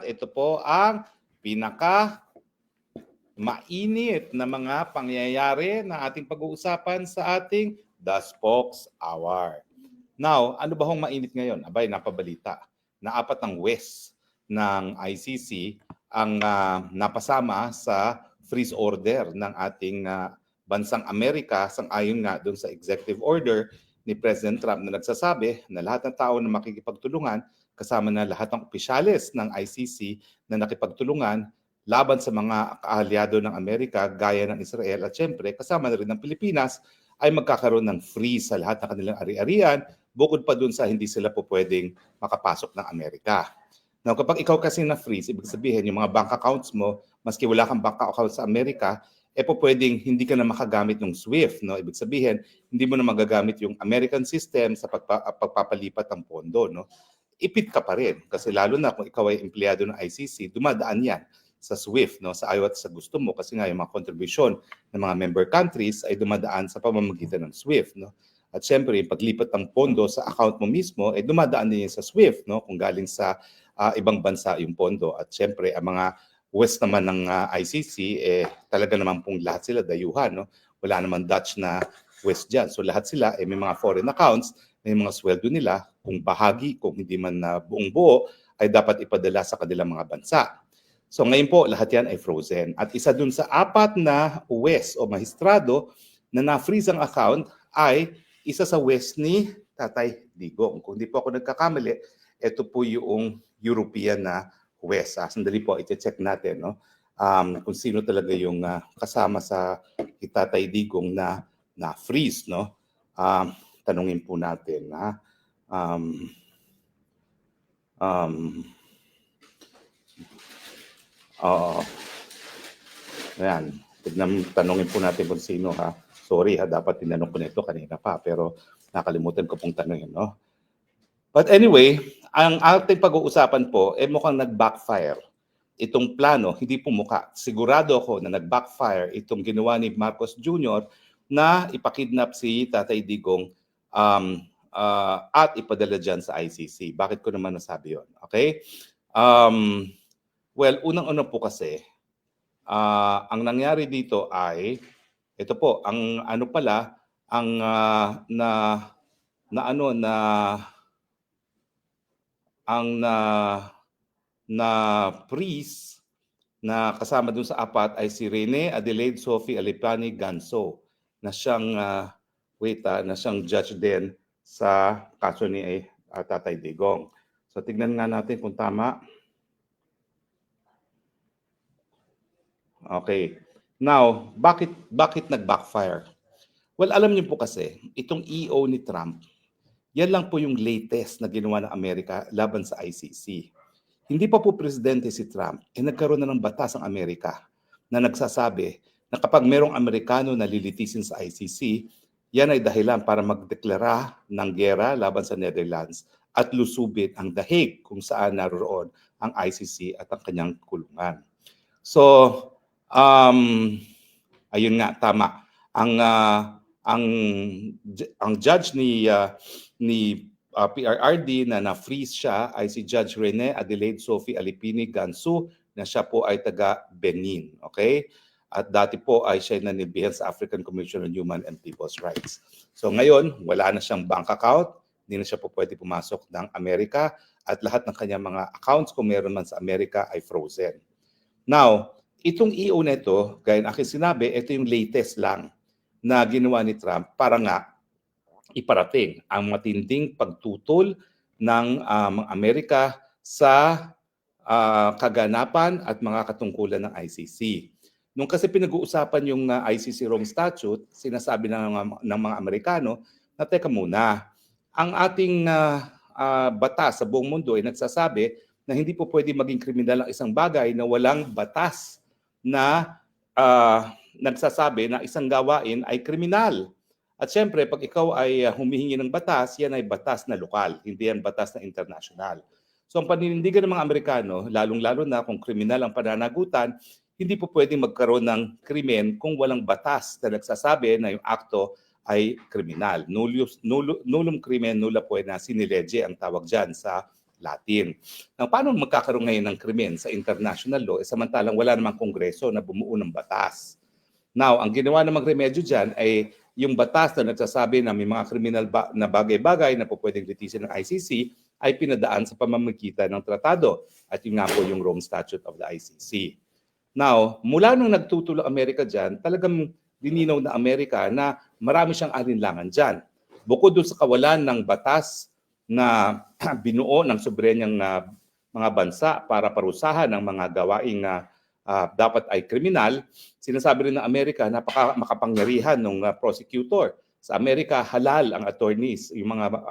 ito po ang pinaka mainit na mga pangyayari na ating pag-uusapan sa ating The Spokes Hour. Now, ano ba hong mainit ngayon? Abay, napabalita na 4 ng West ng ICC ang napasama sa freeze order ng ating bansang Amerika sang-ayon nga doon sa executive order ni President Trump na nagsasabi na lahat ng tao na makikipagtulungan kasama na lahat ng opisyales ng ICC na nakipagtulungan laban sa mga kaalyado ng Amerika gaya ng Israel at syempre kasama na rin ng Pilipinas ay magkakaroon ng freeze sa lahat ng kanilang ari-arian bukod pa dun sa hindi sila po pwedeng makapasok ng Amerika. Now, kapag ikaw kasi na-freeze, ibig sabihin yung mga bank accounts mo, maski wala kang bank account sa Amerika, po pwedeng hindi ka na makagamit ng SWIFT. No? Ibig sabihin, hindi mo na magagamit yung American system sa pagpapalipat ng pondo. No? Ipit ka pa rin kasi lalo na kung ikaw ay empleyado ng ICC, dumadaan yan sa SWIFT, no, sa ayaw at sa gusto mo kasi nga yung mga contribution ng mga member countries ay dumadaan sa pamamagitan ng SWIFT, no. At syempre, yung paglipat ng pondo sa account mo mismo ay dumadaan din sa SWIFT, no, kung galing sa ibang bansa yung pondo. At syempre, ang mga West naman ng ICC talaga naman pong lahat sila dayuhan, no. Wala naman Dutch na West diyan. So lahat sila may mga foreign accounts, may mga sweldo nila, kung bahagi, kung hindi man buong buo, ay dapat ipadala sa kanilang mga bansa. So ngayon po, lahat yan ay frozen. At isa dun sa 4 na West o mahistrado na na-freeze ang account ay isa sa West ni Tatay Digong. Kung di po ako nagkakamali, ito po yung European na West. Sandali po, iti-check natin, no? Kung sino talaga yung kasama sa Tatay Digong na na-freeze, no? Tanungin po natin, ha? Ayan. Tanungin po natin kung sino, ha. Sorry, ha, dapat tinanong ko nito kanina pa pero nakalimutan ko pong tanungin, no. But anyway, ang ating pag-uusapan po mukhang nag-backfire itong plano, hindi po mukha. Sigurado ako na nag-backfire itong ginawa ni Marcos Jr. na ipakidnap si Tatay Digong at ipadala dyan sa ICC. Bakit ko naman nasabi yun? Okay? Well, unang-una po kasi, ang nangyari dito ay, ito po, ang ano pala, ang na priest na kasama dun sa 4 ay si Rene Adelaide Sophie Alipani Ganso na siyang na siyang judge din sa kaso ni Tatay Digong. So tignan nga natin kung tama. Okay. Now, bakit nag-backfire? Well, alam niyo po kasi, itong EO ni Trump, yan lang po yung latest na ginawa ng Amerika laban sa ICC. Hindi pa po presidente si Trump, nagkaroon na ng batas ang Amerika na nagsasabi na kapag merong Amerikano na lilitisin sa ICC, yan ay dahilan para magdeklara ng giyera laban sa Netherlands at lusubin ang The Hague kung saan naroon ang ICC at ang kanyang kulungan. So, ayun nga, tama. Ang judge ni PRRD na na-freeze siya ay si Judge Rene Adelaide Sophie Alipini Gansu na siya po ay taga Benin. Okay? At dati po ay siya nanilbihan sa African Commission on Human and People's Rights. So ngayon, wala na siyang bank account, hindi na siya po pwede pumasok ng Amerika at lahat ng kanyang mga accounts kung meron man sa Amerika ay frozen. Now, itong EO nito, gaya ng aking sinabi, ito yung latest lang na ginawa ni Trump para nga iparating ang matinding pagtutol ng Amerika sa kaganapan at mga katungkulan ng ICC. Nung kasi pinag-uusapan yung ICC Rome Statute, sinasabi ng mga Amerikano na teka muna, ang ating batas sa buong mundo ay nagsasabi na hindi po pwede maging kriminal ang isang bagay na walang batas na nagsasabi na isang gawain ay kriminal. At syempre, pag ikaw ay humihingi ng batas, yan ay batas na lokal, hindi yan batas na international. So ang paninindigan ng mga Amerikano, lalong-lalo na kung kriminal ang pananagutan, hindi po pwedeng magkaroon ng krimen kung walang batas na nagsasabi na yung akto ay kriminal. Nullum crimen nulla poena sine lege ang tawag dyan sa Latin. Now, paano magkakaroon ngayon ng krimen sa international law samantalang wala namang kongreso na bumuo ng batas? Now, ang ginawa namang remedyo dyan ay yung batas na nagsasabi na may mga kriminal na bagay-bagay na po pwedeng litisin ng ICC ay pinadaan sa pamamagitan ng tratado. At yun nga po yung Rome Statute of the ICC. Now, mula nung nagtutulong Amerika dyan, talagang lininaw na Amerika na marami siyang alinlangan dyan. Bukod doon sa kawalan ng batas na binuo ng soberenyang mga bansa para parusahan ng mga gawaing na dapat ay kriminal, sinasabi rin ng Amerika na makapangyarihan ng prosecutor. Sa Amerika, halal ang attorneys, yung mga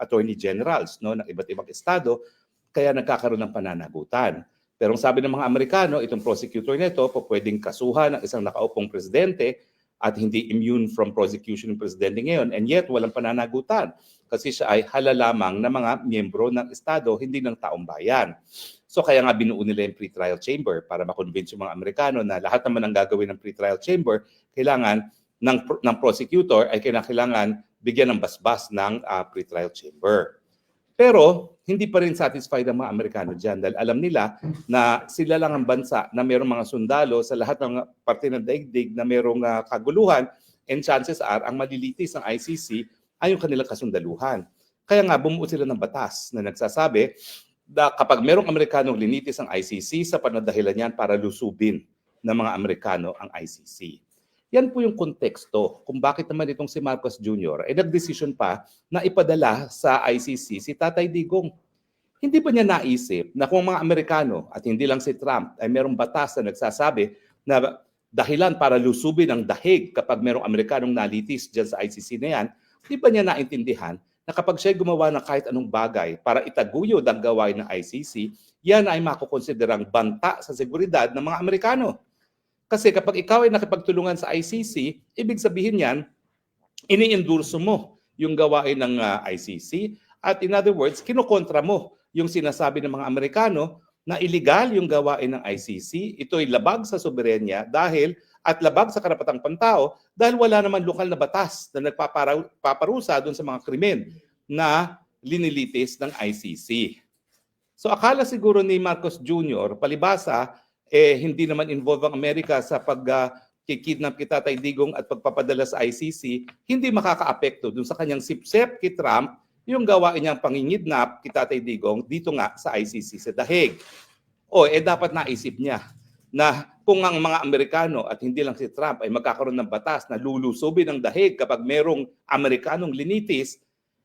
attorney generals no, ng iba't ibang estado, kaya nagkakaroon ng pananagutan. Pero ang sabi ng mga Amerikano, itong prosecutor nito po pwedeng kasuhan ng isang nakaupong presidente at hindi immune from prosecution ng presidente ngayon, and yet walang pananagutan kasi siya ay halal lamang na mga miyembro ng estado, hindi ng taong bayan. So kaya nga binuo nila yung pre-trial chamber para makonvince yung mga Amerikano na lahat naman ang gagawin ng pre-trial chamber, kailangan ng prosecutor ay kailangan bigyan ng basbas ng pre-trial chamber. Pero hindi pa rin satisfied ang mga Amerikano dyan dahil alam nila na sila lang ang bansa na mayroong mga sundalo sa lahat ng parte ng daigdig na mayroong kaguluhan, and chances are ang malilitis ng ICC ay yung kanilang kasundaluhan. Kaya nga bumuo sila ng batas na nagsasabi na kapag mayroong Amerikanong linitis ang ICC, sa panadahilan yan para lusubin ng mga Amerikano ang ICC. Yan po yung konteksto kung bakit naman itong si Marcos Jr. ay nagdesisyon pa na ipadala sa ICC si Tatay Digong. Hindi ba niya naisip na kung mga Amerikano at hindi lang si Trump ay merong batas na nagsasabi na dahilan para lusubin ang dahig kapag merong Amerikanong nalitis dyan sa ICC na yan, hindi ba niya naintindihan na kapag siya gumawa ng kahit anong bagay para itaguyod ang gawain ng ICC, yan ay makukonsiderang banta sa seguridad ng mga Amerikano. Kasi kapag ikaw ay nakipagtulungan sa ICC, ibig sabihin yan, ini-endorso mo yung gawain ng ICC at in other words, kinukontra mo yung sinasabi ng mga Amerikano na illegal yung gawain ng ICC. Ito'y labag sa soberenya at labag sa karapatang pantao dahil wala naman lokal na batas na nagpaparusa doon sa mga krimen na linilitis ng ICC. So akala siguro ni Marcos Jr., palibasa, hindi naman involved ang Amerika sa pagkikidnap kay Tatay Digong at pagpapadala sa ICC, hindi makakaapekto dun sa kanyang sipsep kay Trump yung gawain niyang pangingidnap kay Tatay Digong dito nga sa ICC sa dahig. Dapat naisip niya na kung ang mga Amerikano at hindi lang si Trump ay magkakaroon ng batas na lulusubin ang dahig kapag merong Amerikanong linitis,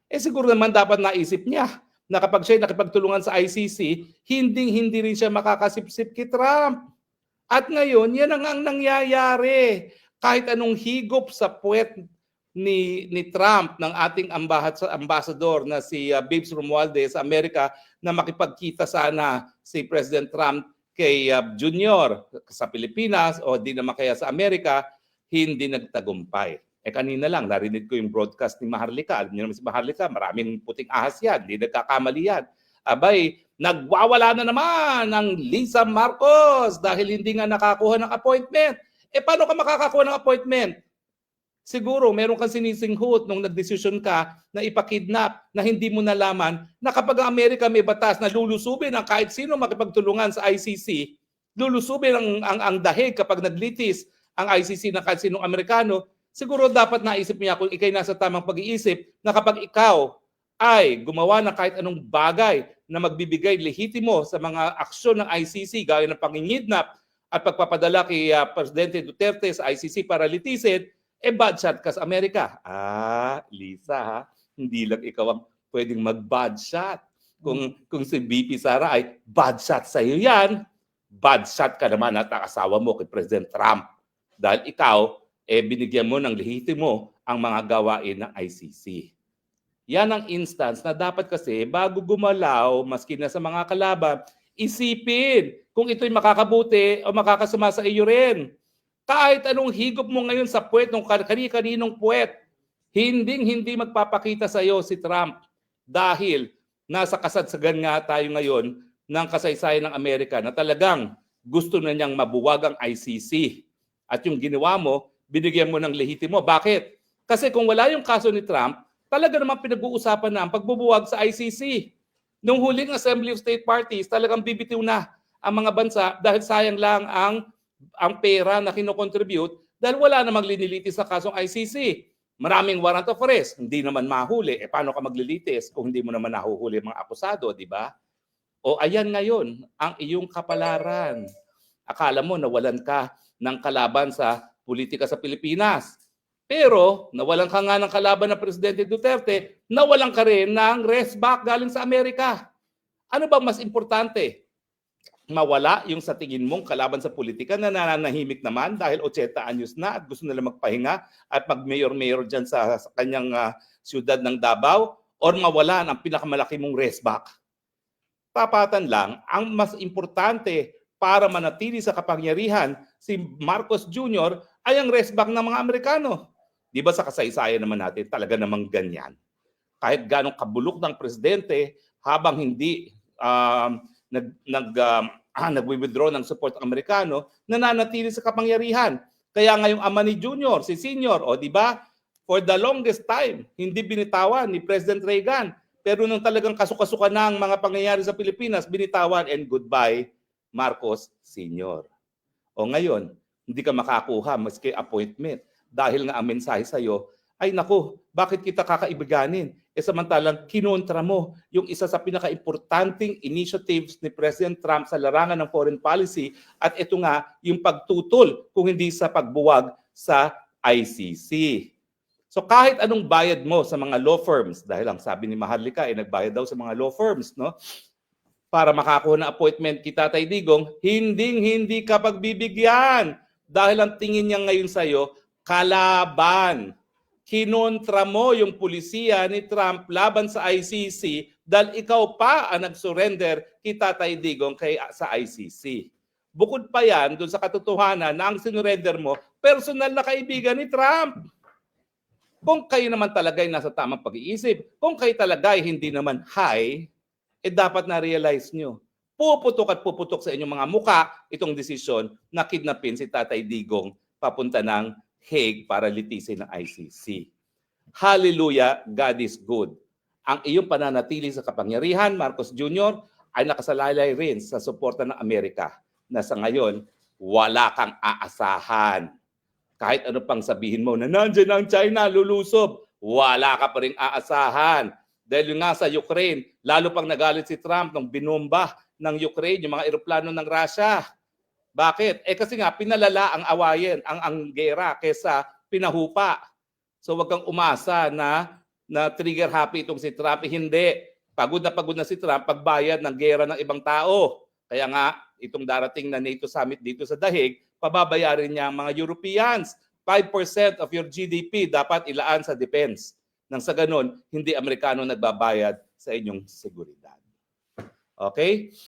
siguro naman dapat naisip niya na kapag siya nakipagtulungan sa ICC, hindi rin siya makakasipsip kay Trump. At ngayon, yan ang nangyayari. Kahit anong higop sa puwet ni Trump, ng ating ambassador na si Babes Romualdez sa Amerika, na makipagkita sana si President Trump kay Junior sa Pilipinas o di naman kaya sa Amerika, hindi nagtagumpay. Kanina lang, narinig ko yung broadcast ni Maharlika. Alam niyo naman si Maharlika, maraming puting ahas yan. Hindi nagkakamali yan. Abay, nagwawala na naman ang Lisa Marcos dahil hindi nga nakakuha ng appointment. Paano ka makakakuha ng appointment? Siguro, meron kang sinisinghut nung nagdesisyon ka na ipakidnap na hindi mo nalaman na kapag ang Amerika may batas na lulusubin ang kahit sino makipagtulungan sa ICC, lulusubin ang dahig kapag naglitis ang ICC ng kahit sinong Amerikano, siguro dapat naisip niya kung ikay nasa tamang pag-iisip na kapag ikaw ay gumawa ng kahit anong bagay na magbibigay lehitimo sa mga aksyon ng ICC gaya ng pangingidnap at pagpapadala kay Presidente Duterte sa ICC para litisin, bad shot ka sa Amerika. Lisa ha, hindi lang ikaw ang pwedeng mag-bad shot. Kung si BP Sara ay bad shot sa iyo yan, bad shot ka naman at asawa mo kay President Trump. Dahil ikaw, binigyan mo ng lehitimo ang mga gawain ng ICC. Yan ang instance na dapat kasi bago gumalaw, maski na sa mga kalaban, isipin kung ito'y makakabuti o makakasama sa iyo rin. Kahit anong higop mo ngayon sa puwet ng kani-kaninong puwet, hindi magpapakita sa iyo si Trump dahil nasa kasagsagan nga tayo ngayon ng kasaysayan ng Amerika na talagang gusto na niyang mabuwag ang ICC. At yung ginawa mo, binigyan mo ng lehitimo. Bakit? Kasi kung wala yung kaso ni Trump, talaga naman pinag-uusapan na ang pagbubuwag sa ICC. Nung huling Assembly of State Parties, talagang bibitiw na ang mga bansa dahil sayang lang ang pera na kinocontribute dahil wala namang linilitis sa kasong ICC. Maraming warrant of arrest, hindi naman mahuli. Paano ka maglilitis kung hindi mo naman nahuhuli mga akusado, di ba? O ayan ngayon, ang iyong kapalaran. Akala mo nawalan ka ng kalaban sa politika sa Pilipinas. Pero nawalan ka nga ng kalaban ng Presidente Duterte, nawalan ka rin ng rest back galing sa Amerika. Ano ba mas importante? Mawala yung sa tingin mong kalaban sa politika na nananahimik naman dahil 80 anyos na at gusto nila magpahinga at mag-mayor-mayor dyan sa kanyang siyudad ng Davao, or mawala ang pinakamalaki mong rest back? Tapatan lang, ang mas importante para manatili sa kapangyarihan si Marcos Jr. ay ang rest back ng mga Amerikano. Di ba sa kasaysayan naman natin talaga namang ganyan? Kahit ganong kabulok ng presidente, habang hindi nag-withdraw ng support ng Amerikano, nananatili sa kapangyarihan. Kaya ngayong ama ni Junior, si Senior, o di ba? For the longest time, hindi binitawan ni President Reagan. Pero nung talagang kasukasukan na ang mga pangyayari sa Pilipinas, binitawan, and goodbye, Marcos Senior. O ngayon, hindi ka makakuha maski appointment dahil nga ang mensahe sa'yo, ay naku, bakit kita kakaibiganin? Samantalang kinontra mo yung isa sa pinaka-importanting initiatives ni President Trump sa larangan ng foreign policy, at ito nga yung pagtutol kung hindi sa pagbuwag sa ICC. So kahit anong bayad mo sa mga law firms, dahil ang sabi ni Maharlika ay nagbayad daw sa mga law firms, no? Para makakuha ng appointment kay Tatay Digong, hindi ka pagbibigyan dahil ang tingin niya ngayon sa'yo, kalaban. Kinontra mo yung pulisiya ni Trump laban sa ICC dahil ikaw pa ang nag-surrender kay Tatay Digong sa ICC. Bukod pa yan, doon sa katotohanan na ang sinurrender mo, personal na kaibigan ni Trump. Kung kayo naman talaga ay nasa tamang pag-iisip, kung kayo talaga ay hindi naman high, dapat na-realize nyo. Puputok at puputok sa inyong mga muka itong desisyon na kidnapin si Tatay Digong papunta ng Hague para litisin ng ICC. Hallelujah, God is good. Ang iyong pananatili sa kapangyarihan, Marcos Jr., ay nakasalalay rin sa suporta ng Amerika na sa ngayon, wala kang aasahan. Kahit ano pang sabihin mo na nandiyan ang China, lulusob, wala ka pa rin aasahan. Dahil nga sa Ukraine, lalo pang nagalit si Trump nung binomba ng Ukraine, yung mga eroplano ng Russia. Bakit? Kasi nga pinalala ang awayen, ang gera kesa pinahupa. So wag kang umasa na trigger happy itong si Trump. Hindi. Pagod na si Trump pagbayad ng gera ng ibang tao. Kaya nga itong darating na NATO summit dito sa Dahig, pababayarin niya ang mga Europeans. 5% of your GDP dapat ilaan sa defense. Nang sa ganun, hindi Amerikano nagbabayad sa inyong seguridad. Okay?